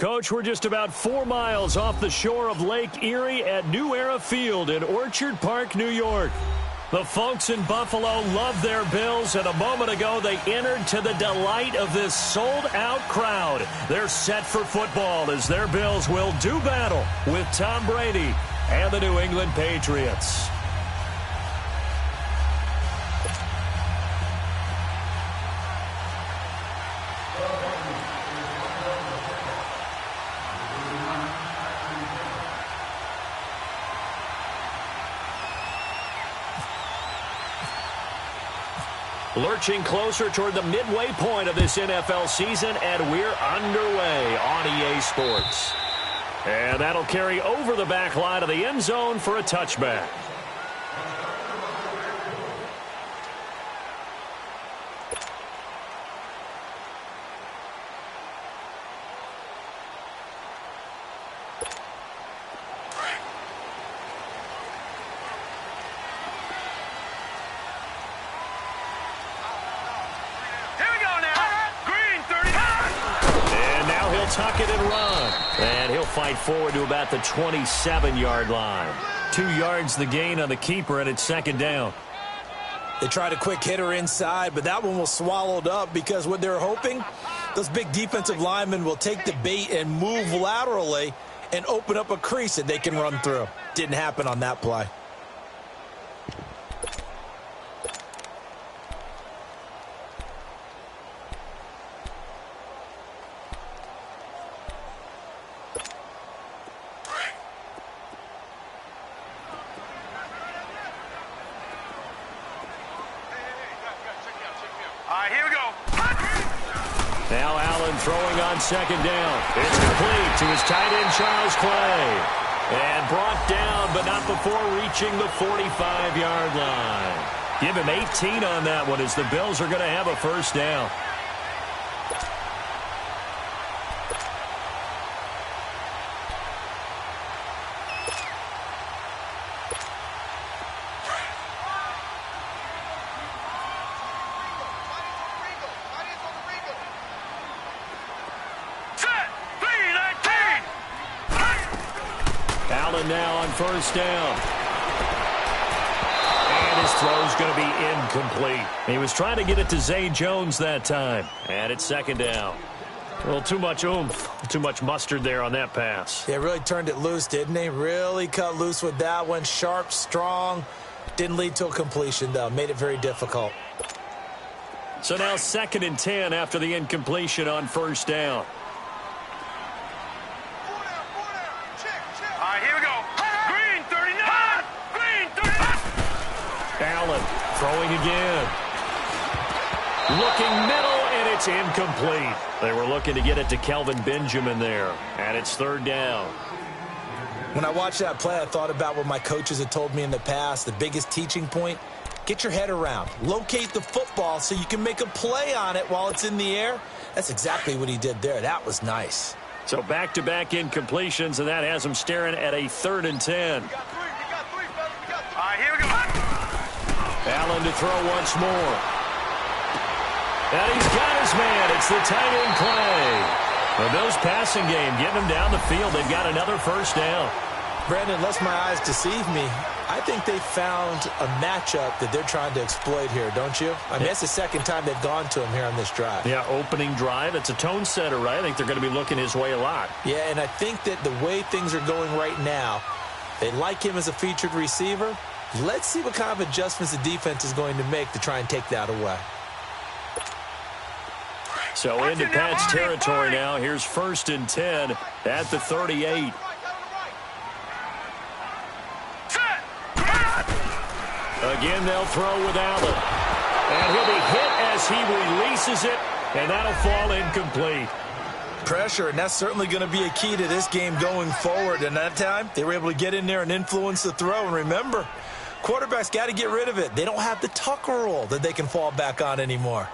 Coach, we're just about 4 miles off the shore of Lake Erie at New Era Field in Orchard Park, New York. The folks in Buffalo love their Bills, and a moment ago they entered to the delight of this sold-out crowd. They're set for football as their Bills will do battle with Tom Brady and the New England Patriots. Lurching closer toward the midway point of this NFL season, and we're underway on EA Sports. And that'll carry over the back line of the end zone for a touchback. Tuck it and run. And he'll fight forward to about the 27-yard line. 2 yards the gain on the keeper, and it's second down. They tried a quick hitter inside, but that one was swallowed up because what they're hoping, those big defensive linemen will take the bait and move laterally and open up a crease that they can run through. Didn't happen on that play. Here we go. Now Allen throwing on second down. It's complete to his tight end, Charles Clay. And brought down, but not before reaching the 45-yard line. Give him 18 on that one as the Bills are going to have a first down. Now on first down. And his throw's going to be incomplete. He was trying to get it to Zay Jones that time. And it's second down. A little too much oomph, too much mustard there on that pass. Yeah, really turned it loose, didn't he? Really cut loose with that one. Sharp, strong. Didn't lead to a completion, though. Made it very difficult. So now 2nd and 10 after the incompletion on first down. Here we go. Green 39. Green 39. Allen throwing again. Looking middle, and it's incomplete. They were looking to get it to Kelvin Benjamin there. And it's third down. When I watched that play, I thought about what my coaches had told me in the past. The biggest teaching point, get your head around. Locate the football so you can make a play on it while it's in the air. That's exactly what he did there. That was nice. So back-to-back incompletions, and that has him staring at a 3rd and 10. Here we go. Allen to throw once more. And he's got his man. It's the tight end Clay. The Bills passing game, getting him down the field. They've got another first down. Brandon, unless my eyes deceive me, I think they found a matchup that they're trying to exploit here, don't you? I mean, that's the second time they've gone to him here on this drive. Yeah, opening drive. It's a tone setter, right? I think they're going to be looking his way a lot. Yeah, and I think that the way things are going right now, they like him as a featured receiver. Let's see what kind of adjustments the defense is going to make to try and take that away. So into Pat's territory now. Here's 1st and 10 at the 38. Again, they'll throw with Allen. And he'll be hit as he releases it, and that'll fall incomplete. Pressure, and that's certainly going to be a key to this game going forward. And that time, they were able to get in there and influence the throw. And remember, quarterbacks got to get rid of it. They don't have the Tucker rule that they can fall back on anymore.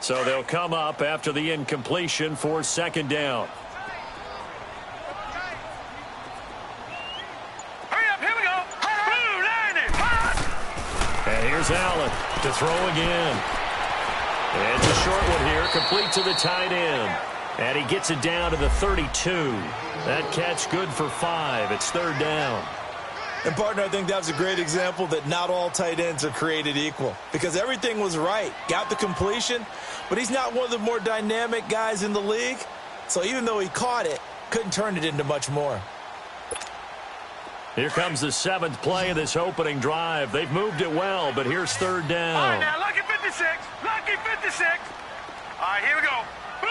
So they'll come up after the incompletion for second down. Here's Allen to throw again. It's a short one here, complete to the tight end. And he gets it down to the 32. That catch good for 5. It's third down. And, partner, I think that was a great example that not all tight ends are created equal. Because everything was right. Got the completion, but he's not one of the more dynamic guys in the league. So even though he caught it, couldn't turn it into much more. Here comes the 7th play of this opening drive. They've moved it well, but here's third down. All right, now, lucky 56. Lucky 56. All right, here we go. Blue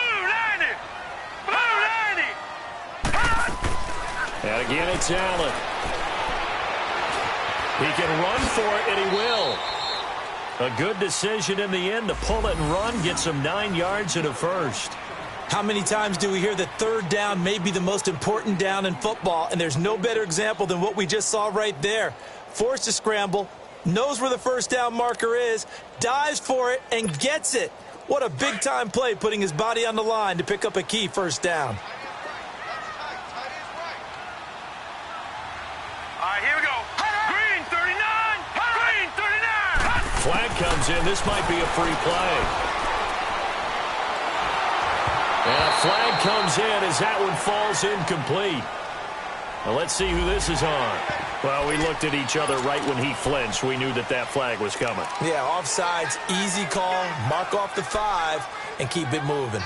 90. Blue 90. And again, it's Allen. He can run for it, and he will. A good decision in the end to pull it and run, get some 9 yards and a first. How many times do we hear that third down may be the most important down in football, and there's no better example than what we just saw right there. Forced to scramble, knows where the first down marker is, dives for it, and gets it. What a big-time play, putting his body on the line to pick up a key first down. All right, here we go. Green 39. Green 39. Flag comes in. This might be a free play. And a flag comes in as that one falls incomplete. Well, let's see who this is on. Well, we looked at each other right when he flinched. We knew that that flag was coming. Yeah, offsides, easy call, mark off the 5, and keep it moving.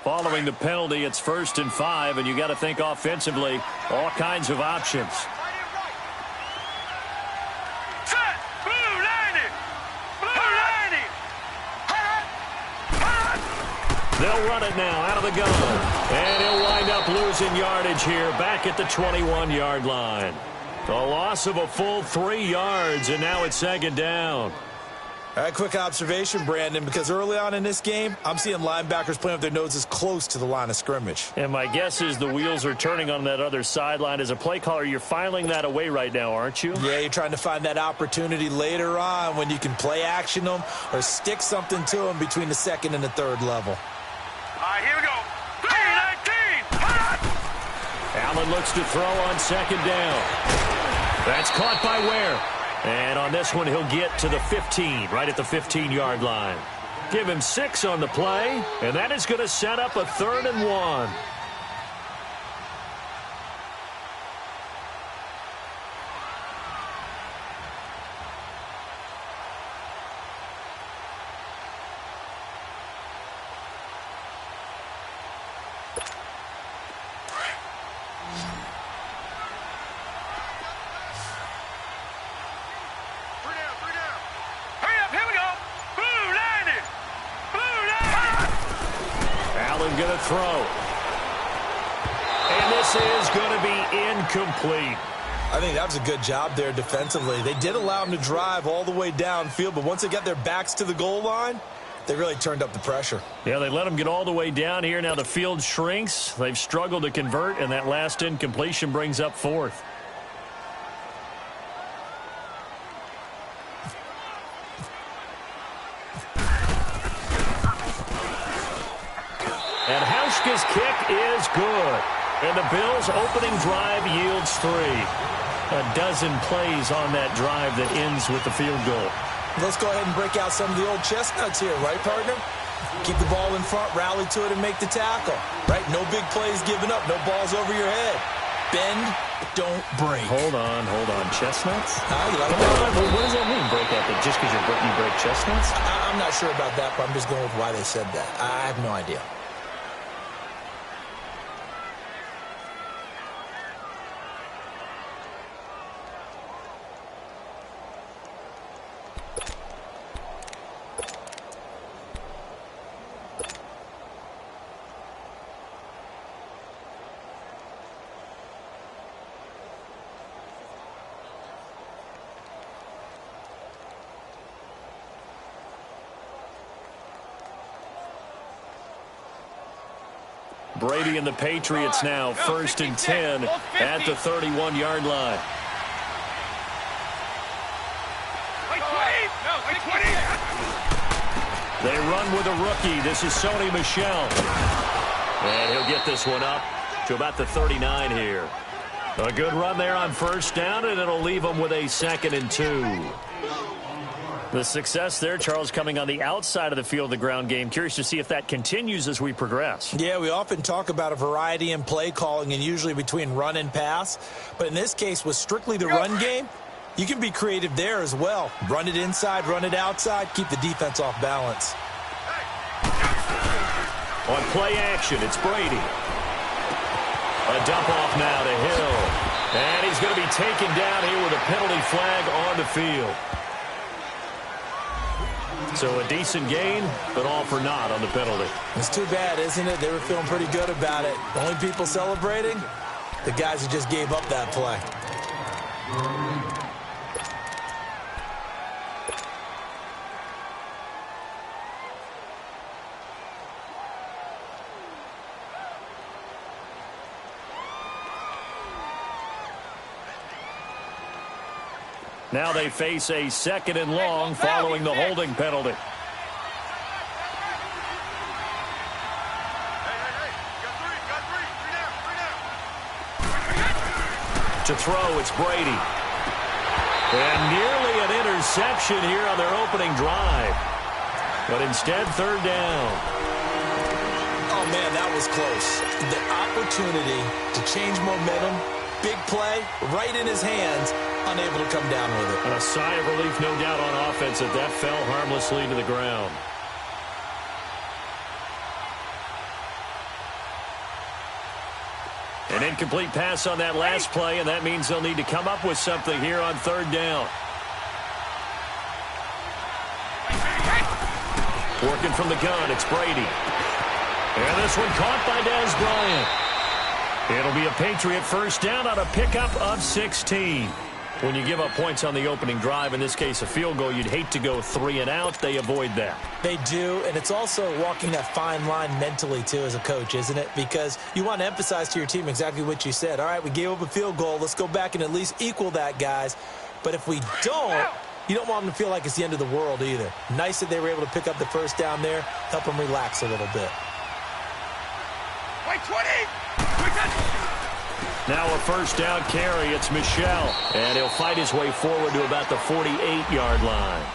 Following the penalty, it's 1st and 5, and you got to think offensively, all kinds of options. Set. Blue 90. Blue 90. They'll run it now out of the gun. And he'll wind up losing yardage here back at the 21-yard line. A loss of a full 3 yards, and now it's 2nd down. All right, quick observation, Brandon, because early on in this game, I'm seeing linebackers playing with their noses close to the line of scrimmage. And my guess is the wheels are turning on that other sideline. As a play caller, you're filing that away right now, aren't you? Yeah, you're trying to find that opportunity later on when you can play action them or stick something to them between the 2nd and the 3rd level. All right, here we go. 319. Allen looks to throw on 2nd down. That's caught by Ware. And on this one, he'll get to the 15, right at the 15-yard line. Give him 6 on the play, and that is going to set up a 3rd and 1. Going to throw. And this is going to be incomplete. I think that was a good job there defensively. They did allow him to drive all the way downfield, but once they got their backs to the goal line, they really turned up the pressure. Yeah, they let him get all the way down here. Now the field shrinks. They've struggled to convert, and that last incompletion brings up 4th. And Hauschka's kick is good. And the Bills' opening drive yields 3. A dozen plays on that drive that ends with the field goal. Let's go ahead and break out some of the old chestnuts here, right, partner? Keep the ball in front, rally to it, and make the tackle. Right? No big plays given up, no balls over your head. Bend, but don't break. Hold on. Chestnuts? You like that? What does that mean, break out? Just because you break chestnuts? I'm not sure about that, but I'm just going with why they said that. I have no idea. Brady and the Patriots now 1st and 10 at the 31-yard line. They run with a rookie. This is Sony Michel. And he'll get this one up to about the 39 here. A good run there on first down, and it'll leave them with a 2nd and 2. The success there, Charles, coming on the outside of the field of the ground game. Curious to see if that continues as we progress. Yeah, we often talk about a variety in play calling and usually between run and pass. But in this case, with strictly the run game, you can be creative there as well. Run it inside, run it outside, keep the defense off balance. On play action, it's Brady. A dump off now to Hill. And he's going to be taken down here with a penalty flag on the field. So a decent gain, but all for naught on the penalty. It's too bad, isn't it? They were feeling pretty good about it. The only people celebrating, the guys who just gave up that play. Now they face a 2nd and long following the holding penalty. To throw, it's Brady. And nearly an interception here on their opening drive. But instead, 3rd down. Oh, man, that was close. The opportunity to change momentum, big play, right in his hands, unable to come down with it. And a sigh of relief, no doubt, on offense that fell harmlessly to the ground. An incomplete pass on that last play, and that means they'll need to come up with something here on 3rd down. Working from the gun, it's Brady. And this one caught by Dez Bryant. It'll be a Patriot first down on a pickup of 16. When you give up points on the opening drive, in this case a field goal, you'd hate to go 3 and out. They avoid that. They do, and it's also walking that fine line mentally, too, as a coach, isn't it? Because you want to emphasize to your team exactly what you said. All right, we gave up a field goal. Let's go back and at least equal that, guys. But if we don't, you don't want them to feel like it's the end of the world either. Nice that they were able to pick up the first down there, help them relax a little bit. Wait, 20! Now a first down carry, it's Michel. And he'll fight his way forward to about the 48-yard line.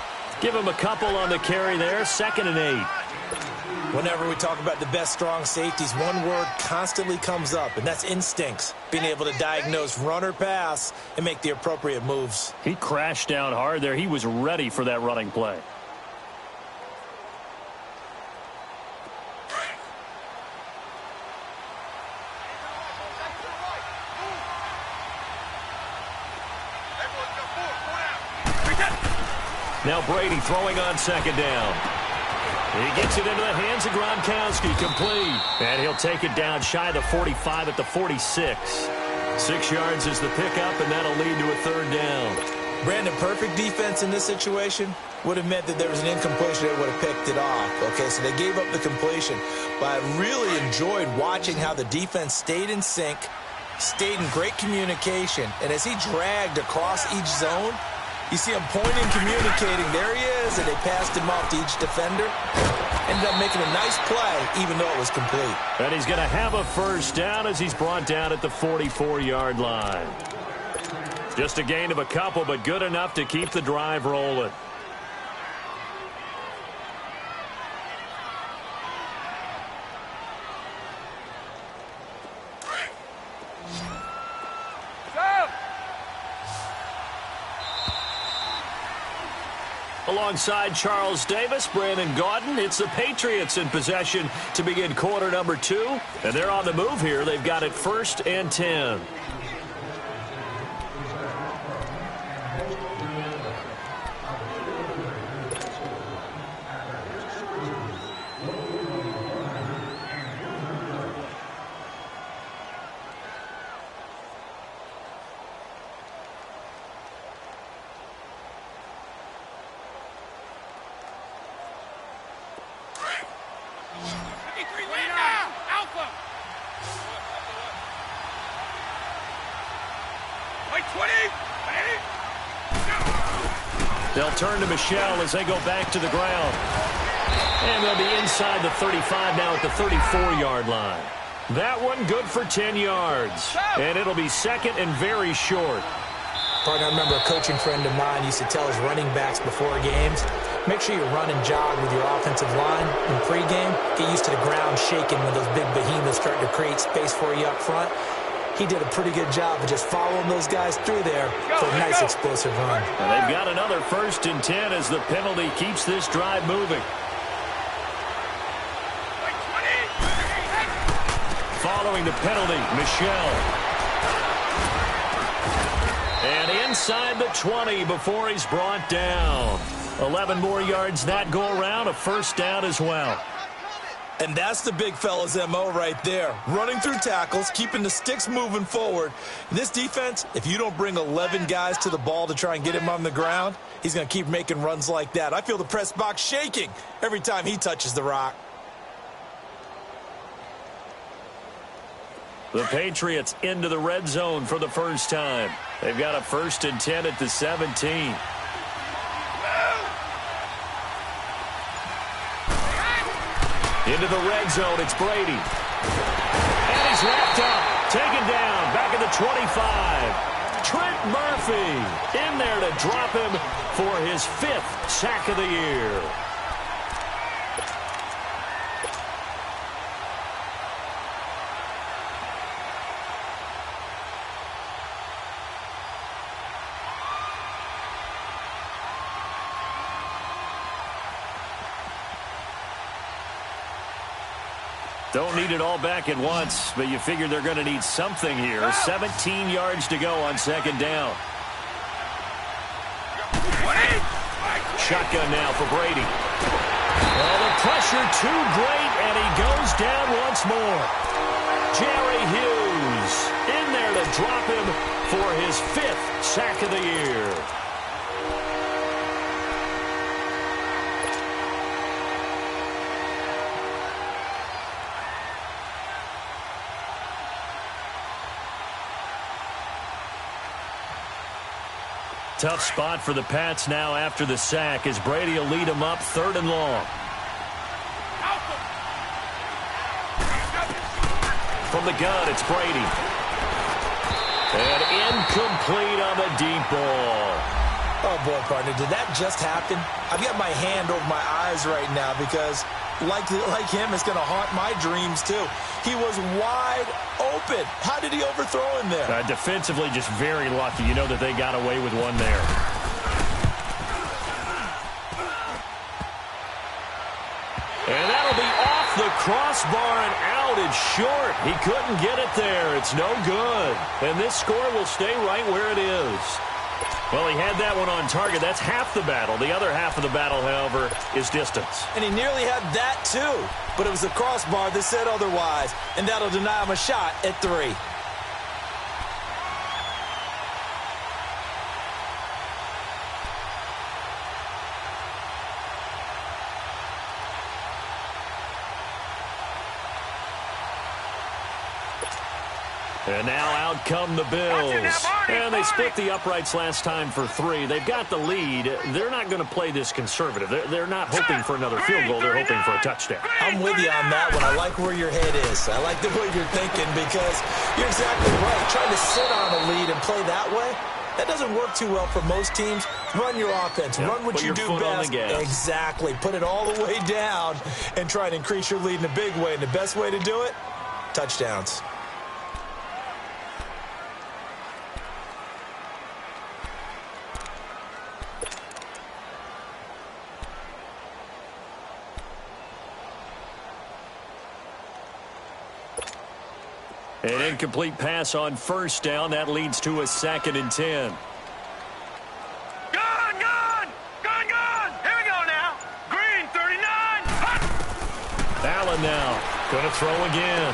Give him a couple on the carry there, 2nd and 8. Whenever we talk about the best strong safeties, one word constantly comes up, and that's instincts. Being able to diagnose run or pass and make the appropriate moves. He crashed down hard there. He was ready for that running play. Now Brady throwing on 2nd down. He gets it into the hands of Gronkowski, complete. And he'll take it down shy of the 45 at the 46. 6 yards is the pickup, and that'll lead to a 3rd down. Brandon, perfect defense in this situation would have meant that there was an incompletion that would have picked it off. Okay, so they gave up the completion. But I really enjoyed watching how the defense stayed in sync, stayed in great communication, and as he dragged across each zone, you see him pointing, communicating. There he is, and they passed him off to each defender. Ended up making a nice play, even though it was complete. And he's going to have a first down as he's brought down at the 44-yard line. Just a gain of a couple, but good enough to keep the drive rolling. Alongside Charles Davis, Brandon Gaudin, it's the Patriots in possession to begin quarter number 2. And they're on the move here. They've got it 1st and 10. They'll turn to Michel as they go back to the ground. And they'll be inside the 35 now at the 34-yard line. That one good for 10 yards. And it'll be second and very short. Partner, I remember a coaching friend of mine used to tell his running backs before games, make sure you run and jog with your offensive line in pregame. Get used to the ground shaking when those big behemoths start to create space for you up front. He did a pretty good job of just following those guys through there for a nice explosive run. And they've got another 1st and 10 as the penalty keeps this drive moving. Following the penalty, Michelle. And inside the 20 before he's brought down. 11 more yards that go around, a 1st down as well. And that's the big fella's MO right there. Running through tackles, keeping the sticks moving forward. This defense, if you don't bring 11 guys to the ball to try and get him on the ground, he's going to keep making runs like that. I feel the press box shaking every time he touches the rock. The Patriots into the red zone for the first time. They've got a 1st and 10 at the 17. Into the red zone, it's Brady. And he's wrapped up, taken down, back at the 25. Trent Murphy in there to drop him for his 5th sack of the year. Don't need it all back at once, but you figure they're going to need something here. 17 yards to go on 2nd down. Shotgun now for Brady. Well, the pressure too great, and he goes down once more. Jerry Hughes in there to drop him for his 5th sack of the year. Tough spot for the Pats now after the sack as Brady will lead them up 3rd and long. From the gun, it's Brady. And incomplete on the deep ball. Oh, boy, partner, did that just happen? I've got my hand over my eyes right now because, like him, it's going to haunt my dreams, too. He was wide open. How did he overthrow him there? Defensively, just very lucky. You know that they got away with one there. And that'll be off the crossbar and out. It's short. He couldn't get it there. It's no good. And this score will stay right where it is. Well, he had that one on target. That's half the battle. The other half of the battle, however, is distance. And he nearly had that, too. But it was the crossbar that said otherwise. And that'll deny him a shot at 3. And now out come the Bills. And they split the uprights last time for 3. They've got the lead. They're not going to play this conservative. They're not hoping for another field goal. They're hoping for a touchdown. I'm with you on that one. I like where your head is. I like the way you're thinking because you're exactly right. Trying to sit on a lead and play that way, that doesn't work too well for most teams. Run your offense. Yep, run what you do best. Exactly. Put it all the way down and try to increase your lead in a big way. And the best way to do it, touchdowns. An incomplete pass on 1st down. That leads to a 2nd and 10. Gun! Here we go now. Green, 39. Allen now. Going to throw again.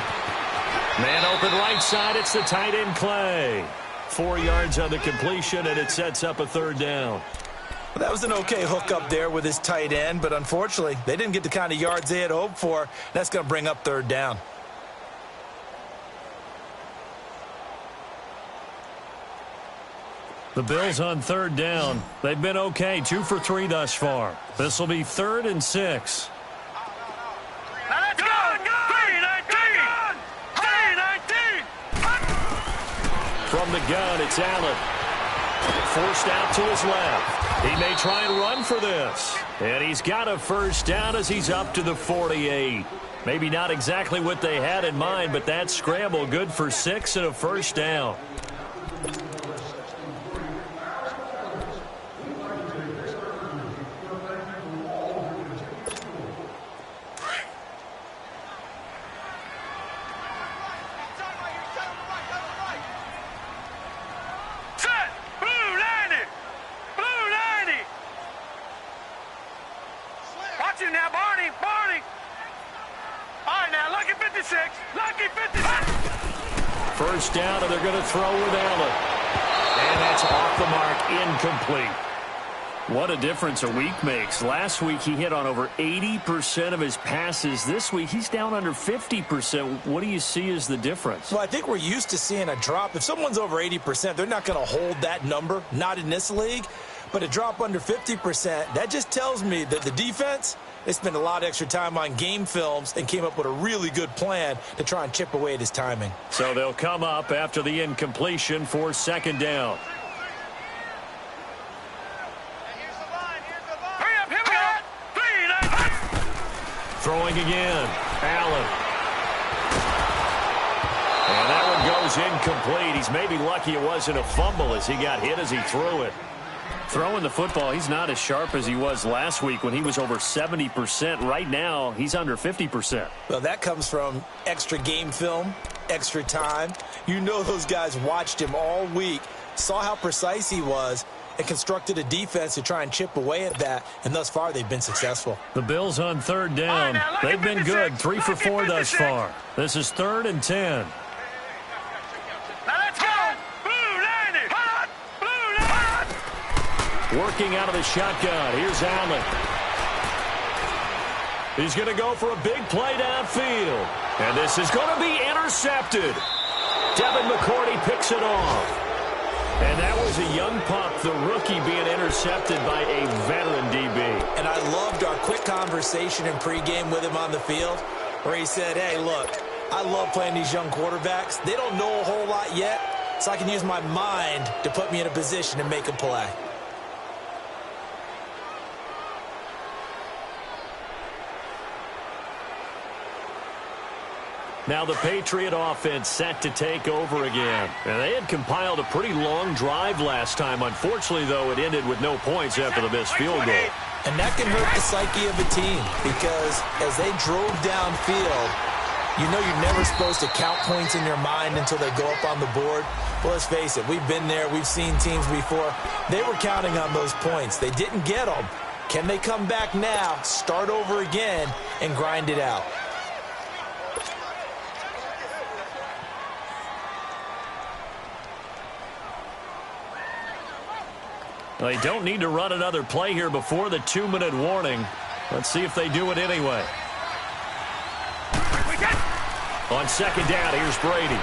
Man open right side. It's the tight end, Clay. 4 yards on the completion, and it sets up a 3rd down. Well, that was an okay hook up there with his tight end, but unfortunately, they didn't get the kind of yards they had hoped for. That's going to bring up 3rd down. The Bills on 3rd down. They've been okay, 2 for 3 thus far. This will be 3rd and 6. Now let's go! 3, 19! From the gun, it's Allen. Forced out to his left. He may try and run for this. And he's got a first down as he's up to the 48. Maybe not exactly what they had in mind, but that scramble good for 6 and a first down. First down, and they're going to throw with Allen. And that's off the mark, incomplete. What a difference a week makes. Last week, he hit on over 80% of his passes. This week, he's down under 50%. What do you see as the difference? Well, I think we're used to seeing a drop. If someone's over 80%, they're not going to hold that number, not in this league. But a drop under 50%, that just tells me that the defense, they spent a lot of extra time on game films and came up with a really good plan to try and chip away at his timing. So they'll come up after the incompletion for second down. Hurry up, here we go. Throwing again, Allen. And that one goes incomplete. He's maybe lucky it wasn't a fumble as he got hit as he threw it. Throwing the football, he's not as sharp as he was last week when he was over 70%. Right now, he's under 50%. Well, that comes from extra game film, extra time. You know those guys watched him all week, saw how precise he was, and constructed a defense to try and chip away at that, and thus far they've been successful. The Bills on third down. They've been good, 3 for 4 thus far. This is 3rd and 10. Working out of the shotgun. Here's Allen. He's going to go for a big play downfield. And this is going to be intercepted. Devin McCourty picks it off. And that was a young pup, the rookie, being intercepted by a veteran DB. And I loved our quick conversation in pregame with him on the field where he said, hey, look, I love playing these young quarterbacks. They don't know a whole lot yet, so I can use my mind to put me in a position to make a play. Now the Patriot offense set to take over again. And they had compiled a pretty long drive last time. Unfortunately, though, it ended with no points after the missed field goal. And that can hurt the psyche of a team because as they drove downfield, you know you're never supposed to count points in your mind until they go up on the board. Well, let's face it, we've been there. We've seen teams before. They were counting on those points. They didn't get them. Can they come back now, start over again, and grind it out? They don't need to run another play here before the 2-minute warning. Let's see if they do it anyway. On second down, here's Brady.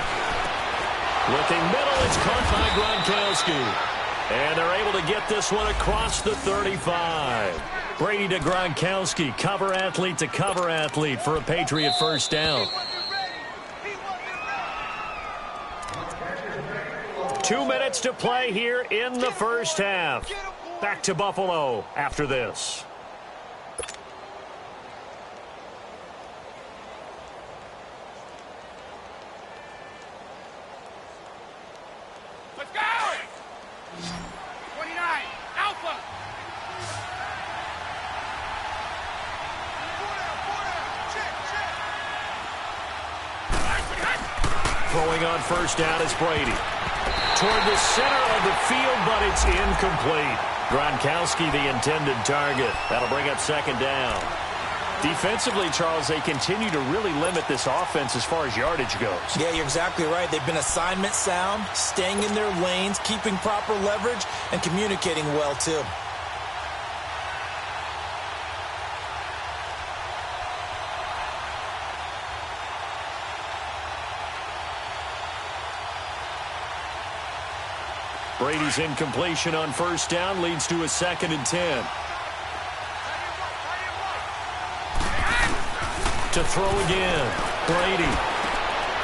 Looking middle, it's caught by Gronkowski. And they're able to get this one across the 35. Brady to Gronkowski, cover athlete to cover athlete for a Patriot first down. 2 minutes to play here in the first half. Back to Buffalo after this. Let's go! 29, Alpha! Throwing on first down is Brady. Toward the center of the field, but it's incomplete. Gronkowski, the intended target. That'll bring up second down. Defensively, Charles, they continue to really limit this offense as far as yardage goes. Yeah, you're exactly right. They've been assignment sound, staying in their lanes, keeping proper leverage, and communicating well, too. Brady's incompletion on first down leads to a 2nd and 10. To throw again, Brady.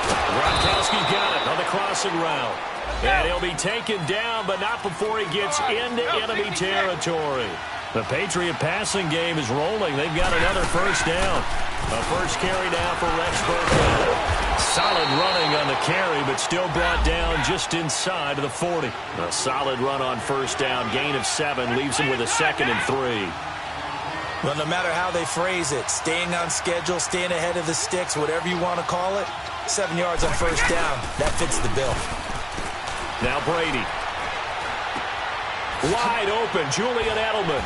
Gronkowski got it on the crossing route. And he'll be taken down, but not before he gets into enemy territory. The Patriot passing game is rolling. They've got another first down. A first carry now for Rex Burkhead. Solid running on the carry, but still brought down just inside of the 40. A solid run on first down. Gain of 7 leaves him with a 2nd and 3. Well, no matter how they phrase it, staying on schedule, staying ahead of the sticks, whatever you want to call it, 7 yards on first down, that fits the bill. Now Brady. Wide open, Julian Edelman.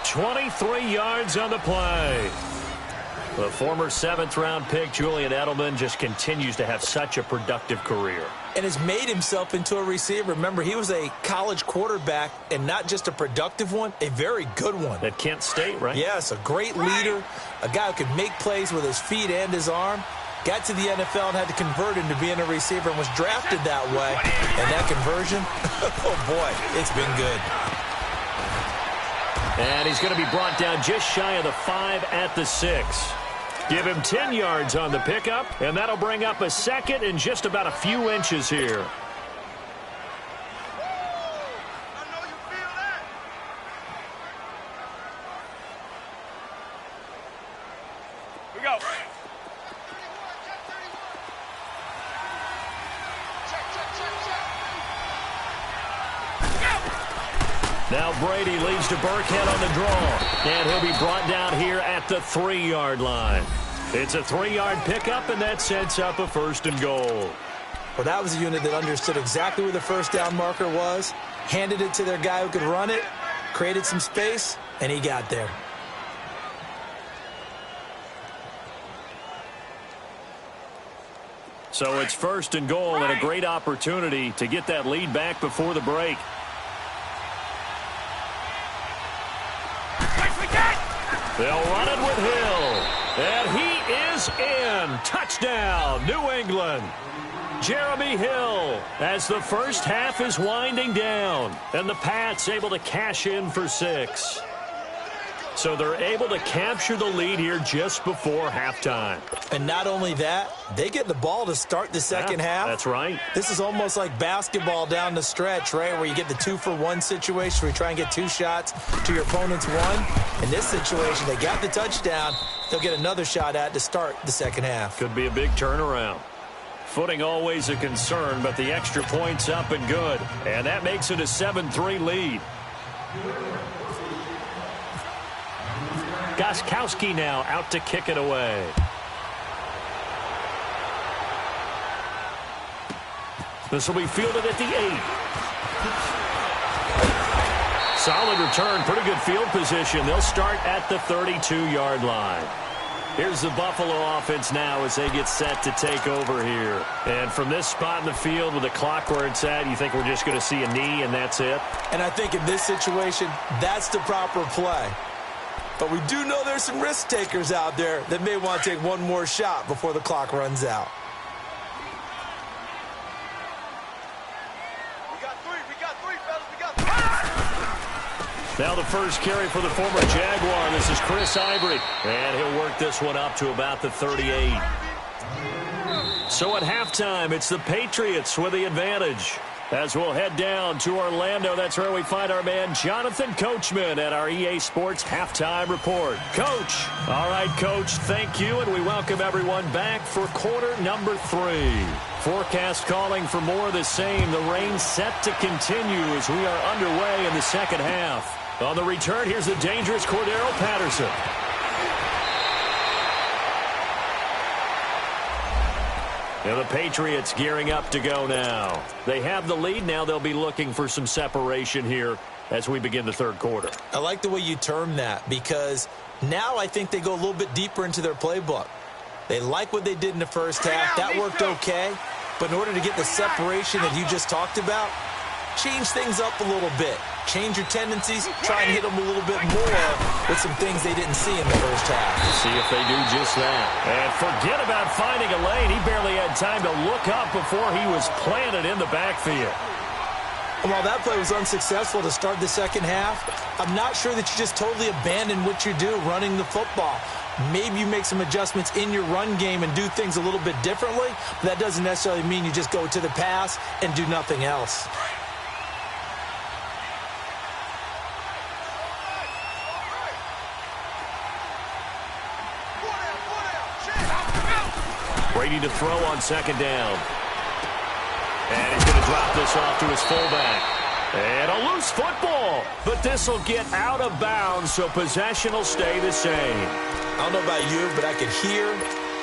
23 yards on the play. The former 7th-round pick, Julian Edelman, just continues to have such a productive career. And has made himself into a receiver. Remember, he was a college quarterback, and not just a productive one, a very good one. At Kent State, right? Yes, a great leader, a guy who could make plays with his feet and his arm. Got to the NFL and had to convert into being a receiver and was drafted that way. And that conversion, oh boy, it's been good. And he's going to be brought down just shy of the 5 at the 6. Give him 10 yards on the pickup, and that'll bring up a 2nd and just about a few inches here. We go. Now Brady leads to Burkhead on the draw, and he'll be brought down here at the 3-yard line. It's a 3-yard pickup, and that sets up a 1st and goal. Well, that was a unit that understood exactly where the first down marker was, handed it to their guy who could run it, created some space, and he got there. So it's 1st and goal, and a great opportunity to get that lead back before the break. They'll run it with Hill. And he is in. Touchdown, New England. Jeremy Hill as the first half is winding down. And the Pats able to cash in for 6. So they're able to capture the lead here just before halftime. And not only that, they get the ball to start the second half. That's right. This is almost like basketball down the stretch, right, where you get the 2-for-1 situation where you try and get 2 shots to your opponent's 1. In this situation, they got the touchdown. They'll get another shot at to start the second half. Could be a big turnaround. Footing always a concern, but the extra point's up and good. And that makes it a 7-3 lead. Gostkowski now out to kick it away. This will be fielded at the 8. Solid return, pretty good field position. They'll start at the 32-yard line. Here's the Buffalo offense now as they get set to take over here. And from this spot in the field with the clock where it's at, you think we're just going to see a knee and that's it? And I think in this situation, that's the proper play. But we do know there's some risk takers out there that may want to take one more shot before the clock runs out. We got three, fellas. We got three. Now the first carry for the former Jaguar. This is Chris Ivory. And he'll work this one up to about the 38. So at halftime, it's the Patriots with the advantage. As we'll head down to Orlando, that's where we find our man Jonathan Coachman at our EA Sports Halftime Report. Coach. All right, Coach, thank you, and we welcome everyone back for quarter number 3. Forecast calling for more of the same. The rain set to continue as we are underway in the second half. On the return, here's the dangerous Cordero Patterson. Now the Patriots gearing up to go now. They have the lead. Now they'll be looking for some separation here as we begin the third quarter. I like the way you term that because now I think they go a little bit deeper into their playbook. They like what they did in the first half. That worked okay. But in order to get the separation that you just talked about, change things up a little bit. Change your tendencies. Try and hit them a little bit more with some things they didn't see in the first half. See if they do just that. And forget about finding a lane. He barely had time to look up before he was planted in the backfield. And while that play was unsuccessful to start the second half, I'm not sure that you just totally abandon what you do running the football. Maybe you make some adjustments in your run game and do things a little bit differently, but that doesn't necessarily mean you just go to the pass and do nothing else. Brady to throw on second down. And he's going to drop this off to his fullback. And a loose football. But this will get out of bounds, so possession will stay the same. I don't know about you, but I could hear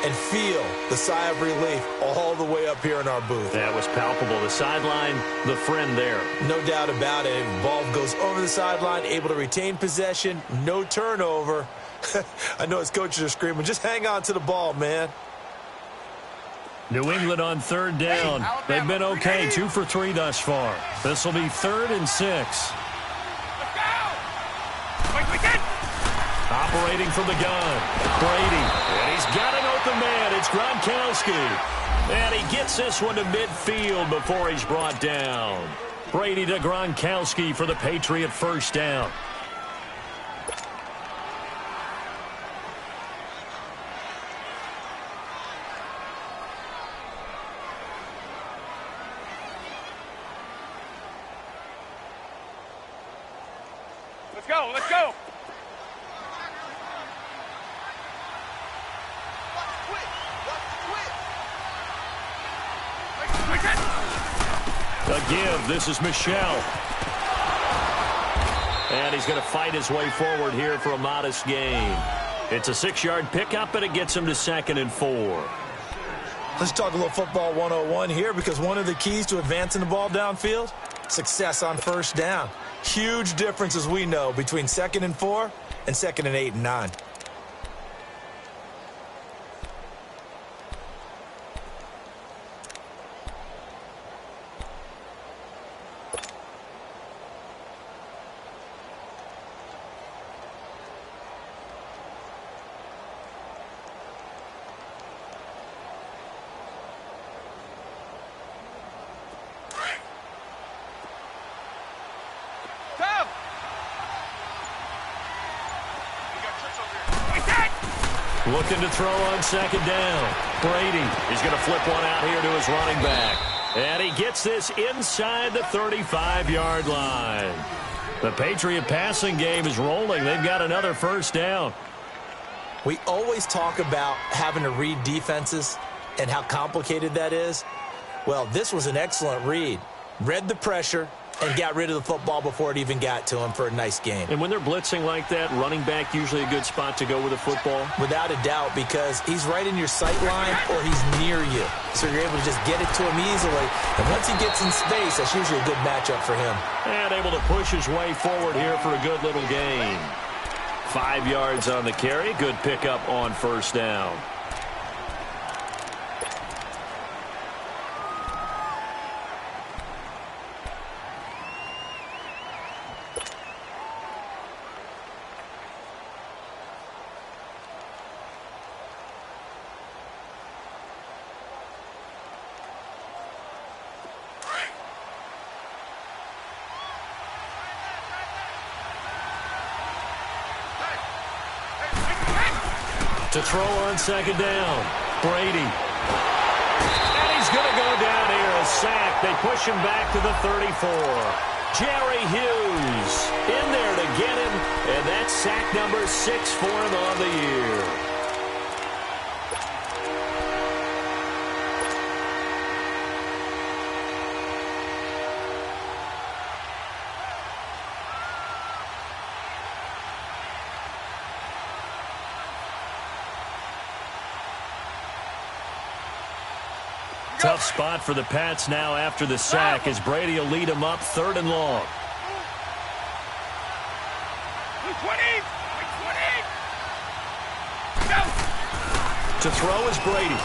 and feel the sigh of relief all the way up here in our booth. That was palpable. The sideline, the friend there. No doubt about it. The ball goes over the sideline, able to retain possession, no turnover. I know his coaches are screaming, just hang on to the ball, man. New England on third down. They've been okay, 2 for 3 thus far. This will be 3rd and 6. Operating from the gun, Brady. And he's got an open man. It's Gronkowski. And he gets this one to midfield before he's brought down. Brady to Gronkowski for the Patriot first down. Let's go, let's go. A give. This is Michel. And he's going to fight his way forward here for a modest gain. It's a 6-yard pickup, and it gets him to 2nd and 4. Let's talk a little football 101 here, because one of the keys to advancing the ball downfield, success on first down. Huge difference, as we know, between 2nd and 4 and 2nd and 8 and 9. Looking to throw on second down. Brady is going to flip one out here to his running back. And he gets this inside the 35-yard line. The Patriot passing game is rolling. They've got another first down. We always talk about having to read defenses and how complicated that is. Well, this was an excellent read. Read the pressure and got rid of the football before it even got to him for a nice game. And when they're blitzing like that, running back usually a good spot to go with a football? Without a doubt, because he's right in your sight line or he's near you. So you're able to just get it to him easily. And once he gets in space, that's usually a good matchup for him. And able to push his way forward here for a good little gain. 5 yards on the carry. Good pickup on first down. To throw on second down, Brady. And he's going to go down here, a sack. They push him back to the 34. Jerry Hughes in there to get him, and that's sack number 6 for him on the year. Tough spot for the Pats now after the sack as Brady will lead them up 3rd and long. 20. To throw is Brady.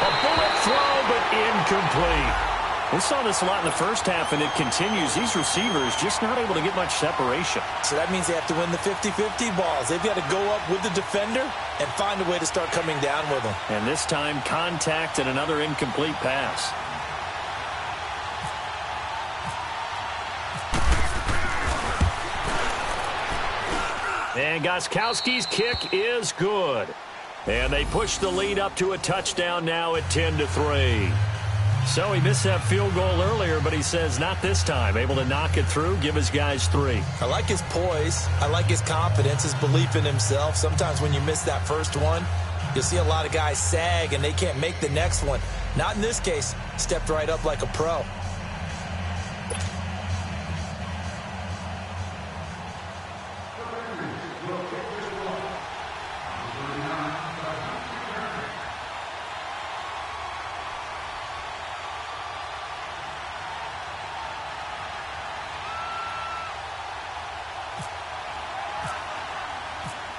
A bullet throw, but incomplete. We saw this a lot in the first half, and it continues. These receivers just not able to get much separation. So that means they have to win the 50-50 balls. They've got to go up with the defender and find a way to start coming down with them. And this time, contact and another incomplete pass. And Gostkowski's kick is good. And they push the lead up to a touchdown now at 10-3. So he missed that field goal earlier, but he says not this time. Able to knock it through, give his guys 3. I like his poise. I like his confidence, his belief in himself. Sometimes when you miss that first one, you'll see a lot of guys sag and they can't make the next one. Not in this case. Stepped right up like a pro.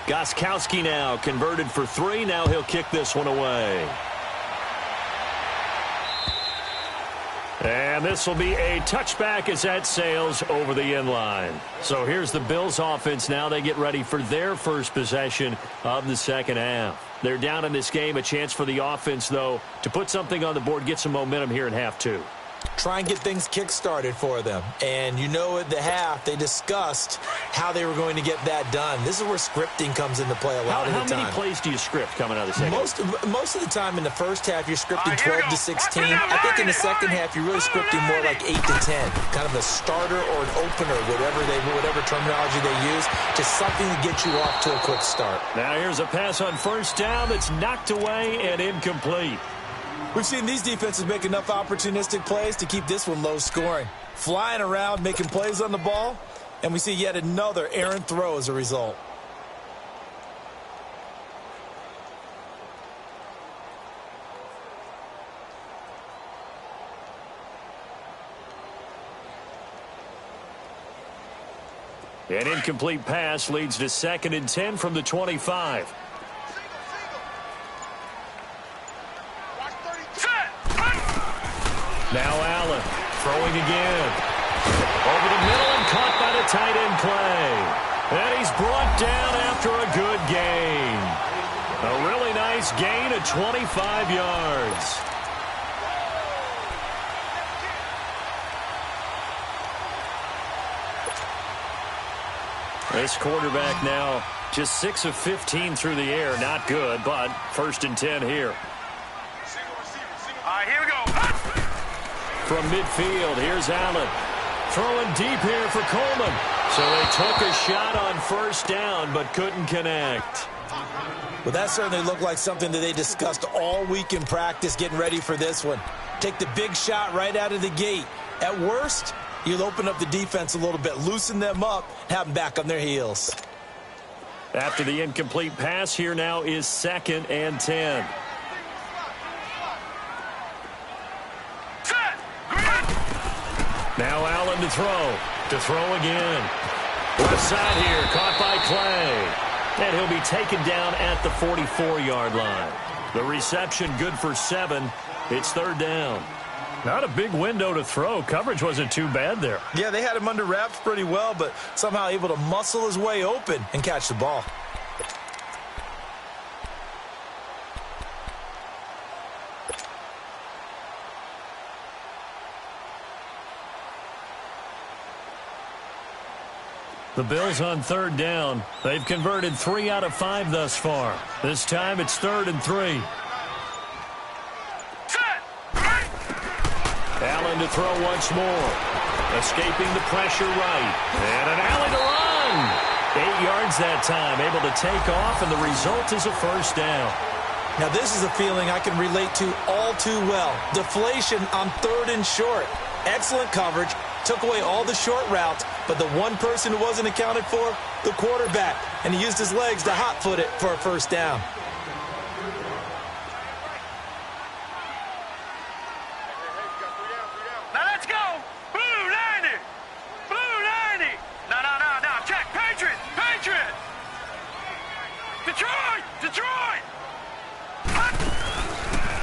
Gostkowski now converted for 3. Now he'll kick this one away. And this will be a touchback as that sails over the end line. So here's the Bills offense now. They get ready for their first possession of the second half. They're down in this game. A chance for the offense, though, to put something on the board, get some momentum here in half 2. Try and get things kick-started for them. And you know at the half, they discussed how they were going to get that done. This is where scripting comes into play a lot of the time. How many plays do you script coming out of the second half? Most of the time in the first half, you're scripting 12 to 16. I think in the second half, you're really scripting more like 8 to 10. Kind of a starter or an opener, whatever terminology they use. Just something to get you off to a quick start. Now here's a pass on first down that's knocked away and incomplete. We've seen these defenses make enough opportunistic plays to keep this one low scoring. Flying around, making plays on the ball, and we see yet another errant throw as a result. An incomplete pass leads to 2nd and 10 from the 25. Now Allen throwing again. Over the middle and caught by the tight end play. And he's brought down after a good gain. A really nice gain of 25 yards. This quarterback now just 6 of 15 through the air. Not good, but 1st and 10 here. All right, here we go. From midfield, here's Allen. Throwing deep here for Coleman. So they took a shot on first down, but couldn't connect. Well, that certainly looked like something that they discussed all week in practice getting ready for this one. Take the big shot right out of the gate. At worst, you'll open up the defense a little bit, loosen them up, have them back on their heels. After the incomplete pass, here now is 2nd and 10. Now Allen to throw again. Left side here, caught by Clay. And he'll be taken down at the 44-yard line. The reception good for 7. It's 3rd down. Not a big window to throw. Coverage wasn't too bad there. Yeah, they had him under wraps pretty well, but somehow able to muscle his way open and catch the ball. The Bills on 3rd down. They've converted 3 out of 5 thus far. This time it's 3rd and 3. Allen to throw once more. Escaping the pressure right. And an alley to run. 8 yards that time. Able to take off, and the result is a first down. Now this is a feeling I can relate to all too well. Deflation on 3rd and short. Excellent coverage. Took away all the short routes, but the one person who wasn't accounted for, the quarterback. And he used his legs to hot-foot it for a first down. Now let's go. Blue 90. Blue 90. No. Check. Patriot. Detroit.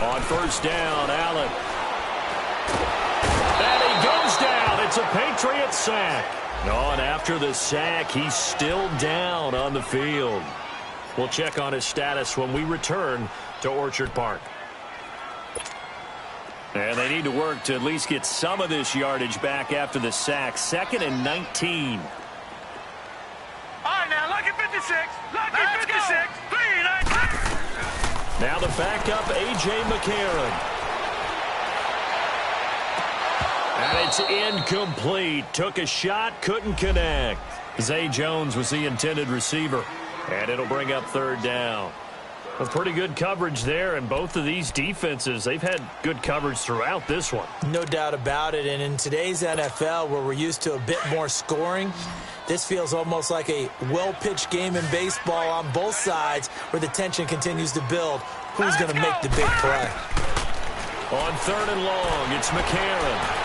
On first down, Allen. And he goes down. It's a Patriot sack. Oh, and after the sack, he's still down on the field. We'll check on his status when we return to Orchard Park. And they need to work to at least get some of this yardage back after the sack. 2nd and 19. All right, now, look at 56. Now the backup, A.J. McCarron. And it's incomplete. Took a shot, couldn't connect. Zay Jones was the intended receiver. And it'll bring up third down. A pretty good coverage there, and both of these defenses, they've had good coverage throughout this one. No doubt about it, and in today's NFL, where we're used to a bit more scoring, this feels almost like a well-pitched game in baseball on both sides where the tension continues to build. Who's going to make the big play? On third and long, it's McCarron.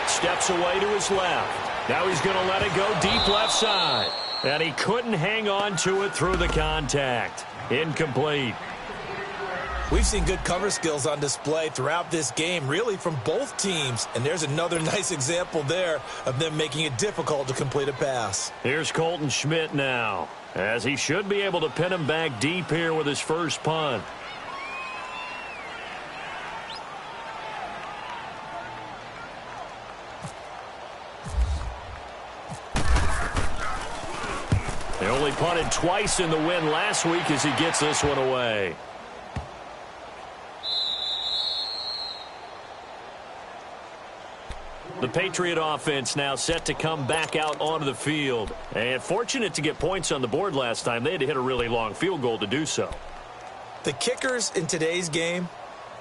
Steps away to his left. Now he's going to let it go deep left side. And he couldn't hang on to it through the contact. Incomplete. We've seen good cover skills on display throughout this game, really from both teams. And there's another nice example there of them making it difficult to complete a pass. Here's Colton Schmidt now, as he should be able to pin him back deep here with his first punt. They only punted twice in the win last week as he gets this one away. The Patriot offense now set to come back out onto the field. And fortunate to get points on the board last time. They had to hit a really long field goal to do so. The kickers in today's game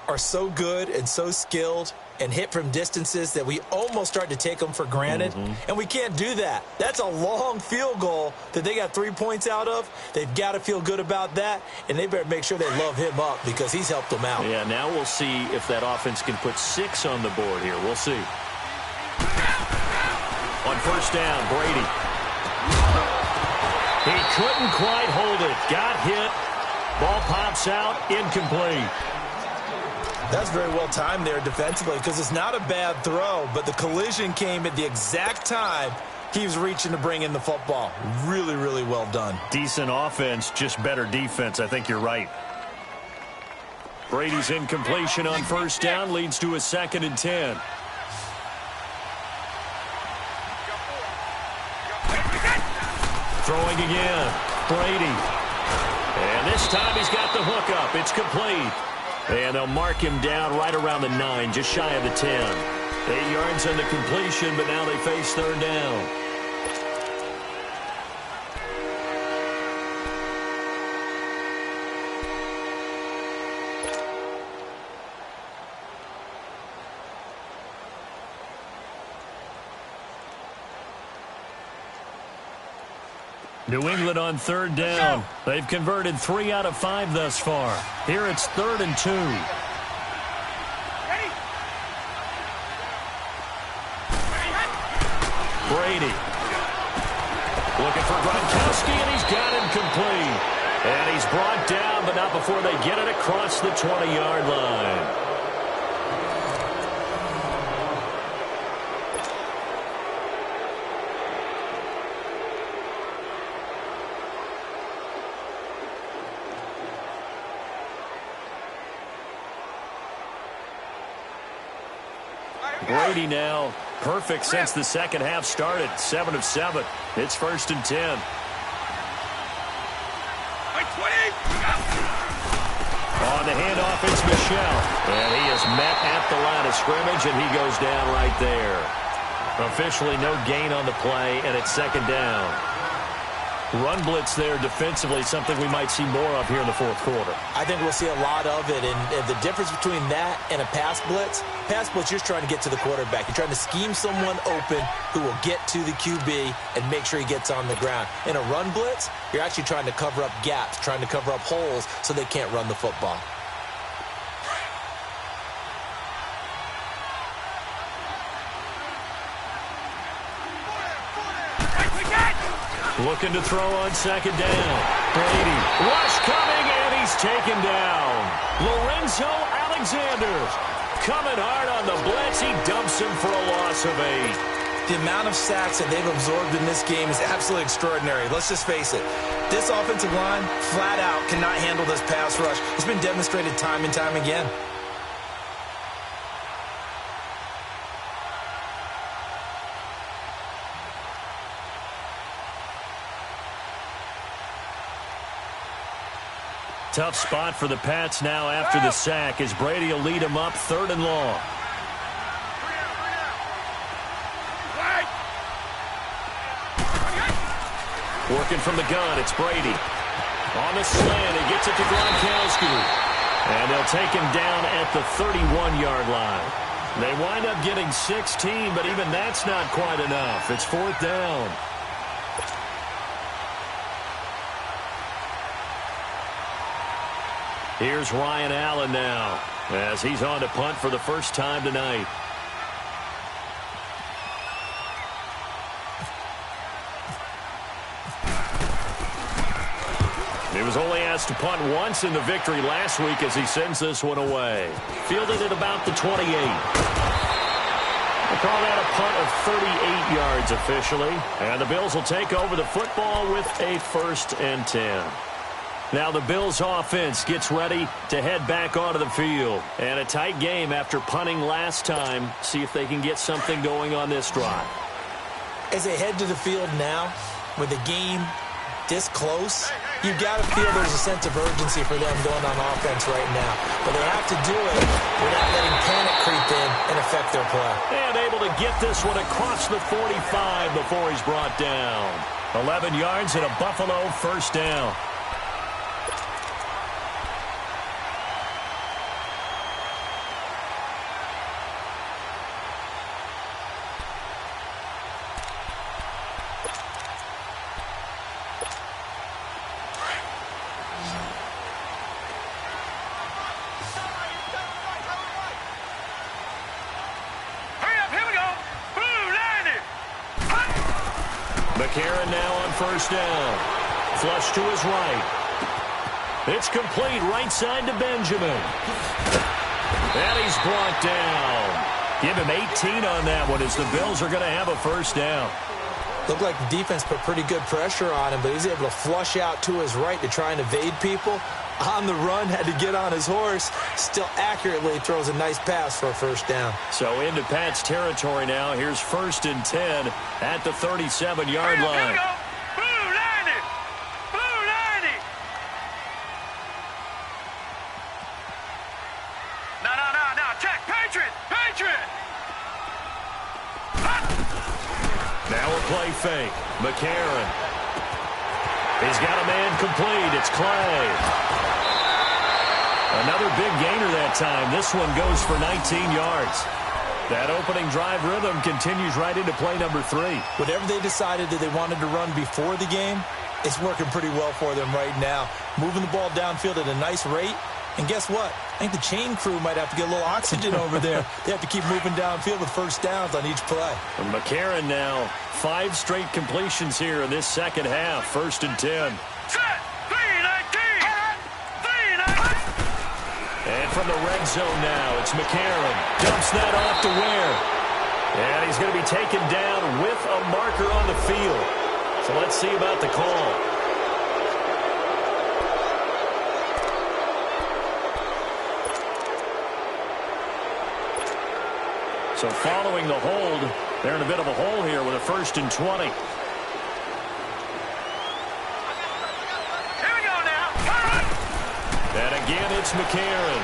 are so good and so skilled and hit from distances that we almost start to take them for granted. And we can't do that. That's a long field goal that they got 3 points out of. They've got to feel good about that, and they better make sure they love him up because he's helped them out. Yeah, now we'll see if that offense can put 6 on the board here. We'll see. On first down, Brady. He couldn't quite hold it. Got hit. Ball pops out. Incomplete. That's very well timed there defensively because it's not a bad throw, but the collision came at the exact time he was reaching to bring in the football. Really, really well done. Decent offense, just better defense. I think you're right. Brady's incompletion on first down leads to a 2nd and 10. Throwing again. Brady. And this time he's got the hook up. It's complete. And they'll mark him down right around the 9, just shy of the 10. 8 yards on the completion, but now they face third down. New England on third down. They've converted 3 out of 5 thus far. Here it's 3rd and 2. Brady. Looking for Gronkowski, and he's got him complete. And he's brought down, but not before they get it across the 20-yard line. Brady now perfect since the second half started. 7 of 7. It's 1st and 10. On the handoff, it's Michel. And he is met at the line of scrimmage, and he goes down right there. Officially no gain on the play, and it's 2nd down. Run blitz there defensively, something we might see more of here in the 4th quarter. I think we'll see a lot of it, and the difference between that and a pass blitz, you're just trying to get to the quarterback. You're trying to scheme someone open who will get to the QB and make sure he gets on the ground. In a run blitz, you're actually trying to cover up gaps, trying to cover up holes so they can't run the football. Looking to throw on 2nd down. Brady. Rush coming, and he's taken down. Lorenzo Alexander coming hard on the blitz. He dumps him for a loss of 8. The amount of sacks that they've absorbed in this game is absolutely extraordinary. Let's just face it. This offensive line, flat out, cannot handle this pass rush. It's been demonstrated time and time again. Tough spot for the Pats now after the sack as Brady will lead them up 3rd and long. Working from the gun, it's Brady. On the slant, he gets it to Gronkowski. And they'll take him down at the 31-yard line. They wind up getting 16, but even that's not quite enough. It's 4th down. Here's Ryan Allen now as he's on to punt for the first time tonight. He was only asked to punt once in the victory last week as he sends this one away. Fielded at about the 28. We'll call that a punt of 38 yards officially. And the Bills will take over the football with a 1st and 10. Now the Bills offense gets ready to head back onto the field. And a tight game after punting last time. See if they can get something going on this drive. As they head to the field now, with the game this close, you've got to feel there's a sense of urgency for them going on offense right now. But they have to do it without letting panic creep in and affect their play. And able to get this one across the 45 before he's brought down. 11 yards and a Buffalo 1st down. McCarron now on 1st down. Flush to his right. It's complete right side to Benjamin. And he's brought down. Give him 18 on that one as the Bills are going to have a 1st down. Looked like the defense put pretty good pressure on him, but he's able to flush out to his right to try and evade people. On the run, had to get on his horse. Still accurately throws a nice pass for a 1st down. So into Pat's territory now. Here's 1st and 10 at the 37-yard line. Blue 90! Blue 90! No. Check. Patriot! Now a play fake. McCarron. He's got a man complete. It's Clay. Another big gainer that time. This one goes for 19 yards. That opening drive rhythm continues right into play number 3. Whatever they decided that they wanted to run before the game, it's working pretty well for them right now. Moving the ball downfield at a nice rate. And guess what? I think the chain crew might have to get a little oxygen over there. They have to keep moving downfield with 1st downs on each play. And McCarron now 5 straight completions here in this second half. 1st and 10. Set! 319! And from the red zone now, it's McCarron. Dumps that off to Ware. And he's going to be taken down with a marker on the field. So let's see about the call. So following the hold, they're in a bit of a hole here with a 1st and 20. Here we go now. And again, it's McCarron.